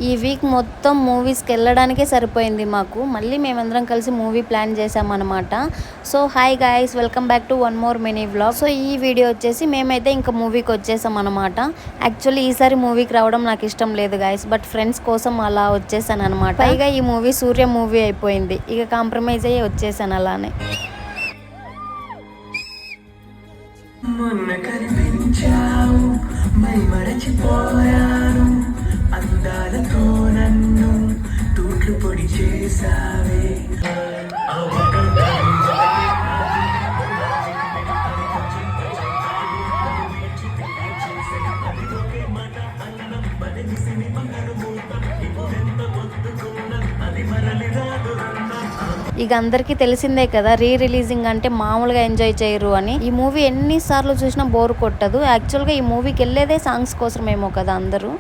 ఈ వీక్ మొత్తం మూవీస్కి వెళ్ళడానికే సరిపోయింది మాకు. మళ్ళీ మేమందరం కలిసి మూవీ ప్లాన్ చేసామన్నమాట. So hi guys, welcome back to one more mini vlog. So ఈ వీడియో వచ్చేసి మేమైతే ఇంకా మూవీకి వచ్చేసాం అనమాట. యాక్చువల్లీ ఈసారి మూవీకి రావడం నాకు ఇష్టం లేదు గాయస్, బట్ ఫ్రెండ్స్ కోసం అలా వచ్చేసాను అనమాట. పైగా ఈ మూవీ సూర్య మూవీ అయిపోయింది, ఇక కాంప్రమైజ్ అయ్యి వచ్చేసాను అలానే. మొన్న కనిపించావు మై మరచిపోయాను, అందాలతో నన్ను తూట్లు పొడి చేసావే. ఇక అందరికీ తెలిసిందే కదా, రిలీజింగ్ అంటే మామూలుగా ఎంజాయ్ చేయరు అని. ఈ మూవీ ఎన్నిసార్లు చూసినా బోర్ కొట్టదు. యాక్చువల్గా ఈ మూవీకి వెళ్ళేదే సాంగ్స్ కోసమేమో కదా అందరూ.